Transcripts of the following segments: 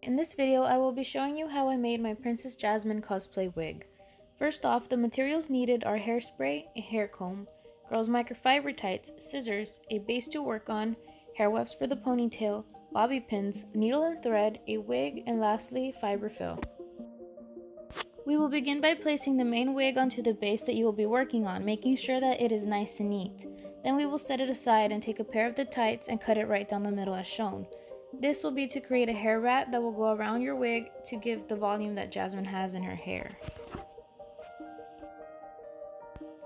In this video, I will be showing you how I made my Princess Jasmine cosplay wig. First off, the materials needed are hairspray, a hair comb, girls microfiber tights, scissors, a base to work on, hair wefts for the ponytail, bobby pins, needle and thread, a wig, and lastly, fiber fill. We will begin by placing the main wig onto the base that you will be working on, making sure that it is nice and neat. Then we will set it aside and take a pair of the tights and cut it right down the middle as shown. This will be to create a hair rat that will go around your wig to give the volume that Jasmine has in her hair.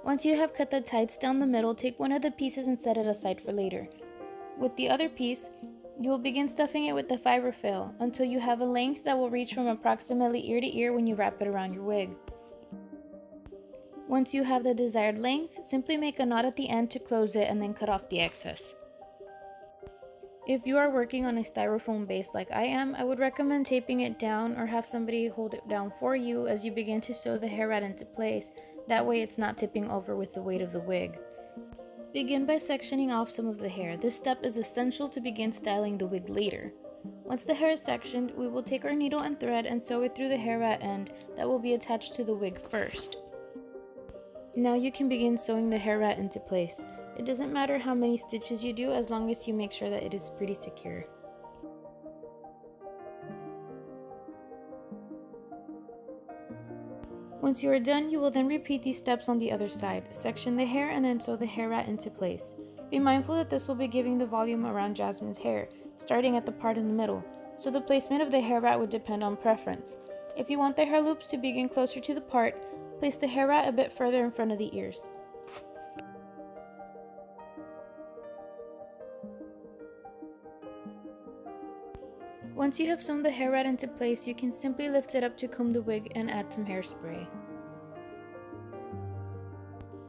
Once you have cut the tights down the middle, take one of the pieces and set it aside for later. With the other piece, you will begin stuffing it with the fiber fill until you have a length that will reach from approximately ear to ear when you wrap it around your wig. Once you have the desired length, simply make a knot at the end to close it and then cut off the excess. If you are working on a styrofoam base like I am, I would recommend taping it down or have somebody hold it down for you as you begin to sew the hair rat into place. That way it's not tipping over with the weight of the wig. Begin by sectioning off some of the hair. This step is essential to begin styling the wig later. Once the hair is sectioned, we will take our needle and thread and sew it through the hair rat end that will be attached to the wig first. Now you can begin sewing the hair rat into place. It doesn't matter how many stitches you do as long as you make sure that it is pretty secure. Once you are done, you will then repeat these steps on the other side. Section the hair and then sew the hair rat into place. Be mindful that this will be giving the volume around Jasmine's hair, starting at the part in the middle, so the placement of the hair rat would depend on preference. If you want the hair loops to begin closer to the part, place the hair rat a bit further in front of the ears. Once you have sewn the hair rat into place, you can simply lift it up to comb the wig and add some hairspray.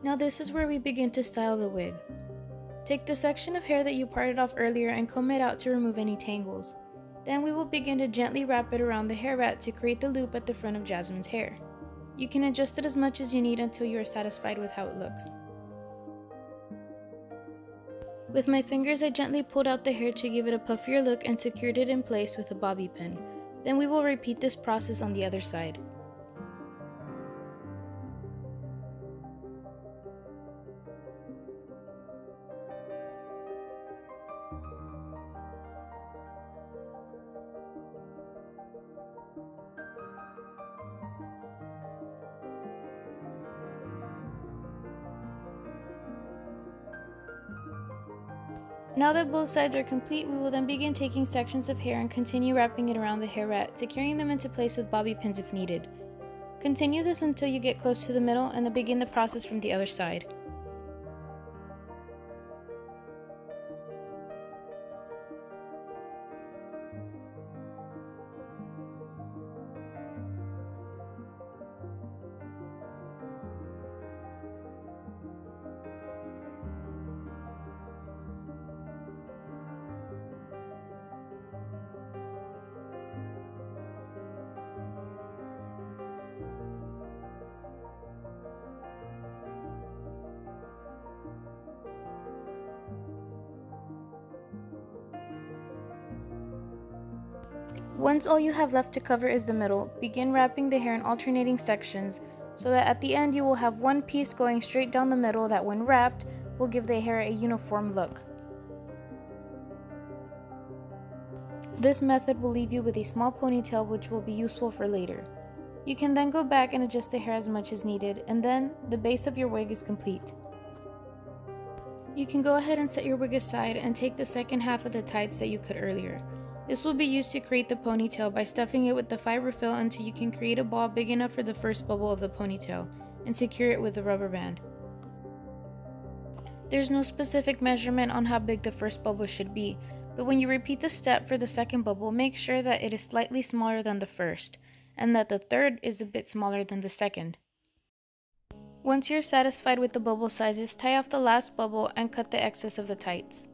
Now this is where we begin to style the wig. Take the section of hair that you parted off earlier and comb it out to remove any tangles. Then we will begin to gently wrap it around the hair rat to create the loop at the front of Jasmine's hair. You can adjust it as much as you need until you are satisfied with how it looks. With my fingers, I gently pulled out the hair to give it a puffier look and secured it in place with a bobby pin. Then we will repeat this process on the other side. Now that both sides are complete, we will then begin taking sections of hair and continue wrapping it around the hair rat, securing them into place with bobby pins if needed. Continue this until you get close to the middle and then begin the process from the other side. Once all you have left to cover is the middle, begin wrapping the hair in alternating sections so that at the end you will have one piece going straight down the middle that when wrapped will give the hair a uniform look. This method will leave you with a small ponytail which will be useful for later. You can then go back and adjust the hair as much as needed, and then the base of your wig is complete. You can go ahead and set your wig aside and take the second half of the tights that you cut earlier. This will be used to create the ponytail by stuffing it with the fiber fill until you can create a ball big enough for the first bubble of the ponytail and secure it with a rubber band. There's no specific measurement on how big the first bubble should be, but when you repeat the step for the second bubble, make sure that it is slightly smaller than the first, and that the third is a bit smaller than the second. Once you're satisfied with the bubble sizes, tie off the last bubble and cut the excess of the tights.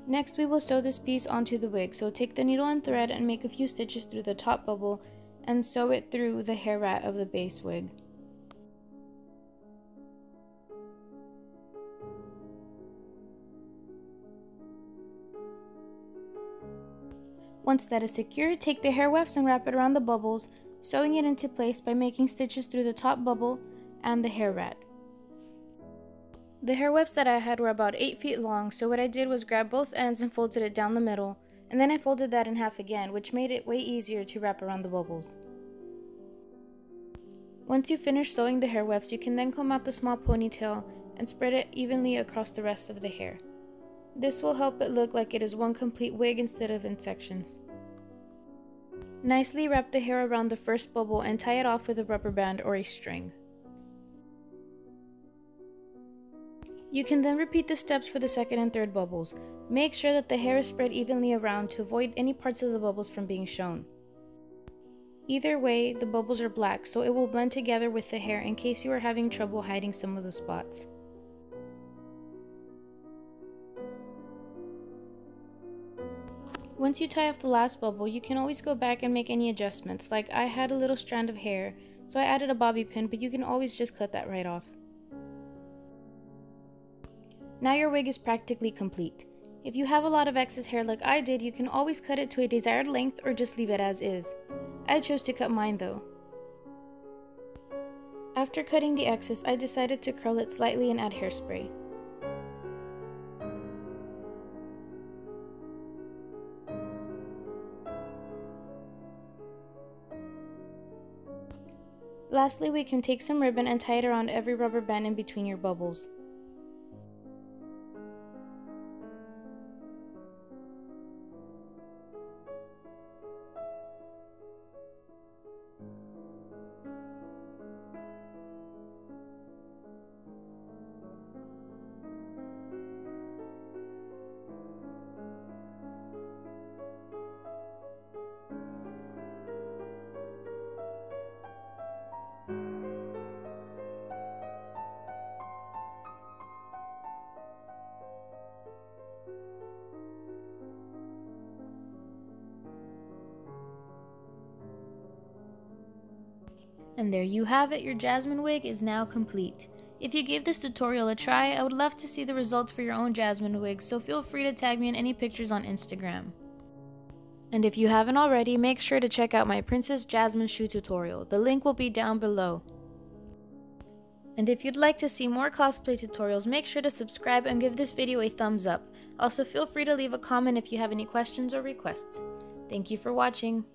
Next, we will sew this piece onto the wig, so take the needle and thread and make a few stitches through the top bubble and sew it through the hair rat of the base wig. Once that is secure, take the hair wefts and wrap it around the bubbles, sewing it into place by making stitches through the top bubble and the hair rat. The hair wefts that I had were about 8 feet long, so what I did was grab both ends and folded it down the middle, and then I folded that in half again, which made it way easier to wrap around the bubbles. Once you finish sewing the hair wefts, you can then comb out the small ponytail and spread it evenly across the rest of the hair. This will help it look like it is one complete wig instead of in sections. Nicely wrap the hair around the first bubble and tie it off with a rubber band or a string. You can then repeat the steps for the second and third bubbles. Make sure that the hair is spread evenly around to avoid any parts of the bubbles from being shown. Either way, the bubbles are black, so it will blend together with the hair in case you are having trouble hiding some of the spots. Once you tie off the last bubble, you can always go back and make any adjustments. Like I had a little strand of hair, so I added a bobby pin, but you can always just cut that right off. Now your wig is practically complete. If you have a lot of excess hair like I did, you can always cut it to a desired length or just leave it as is. I chose to cut mine though. After cutting the excess, I decided to curl it slightly and add hairspray. Lastly, we can take some ribbon and tie it around every rubber band in between your bubbles. And there you have it, your Jasmine wig is now complete. If you gave this tutorial a try, I would love to see the results for your own Jasmine wigs, so feel free to tag me in any pictures on Instagram. And if you haven't already, make sure to check out my Princess Jasmine shoe tutorial. The link will be down below. And if you'd like to see more cosplay tutorials, make sure to subscribe and give this video a thumbs up. Also, feel free to leave a comment if you have any questions or requests. Thank you for watching.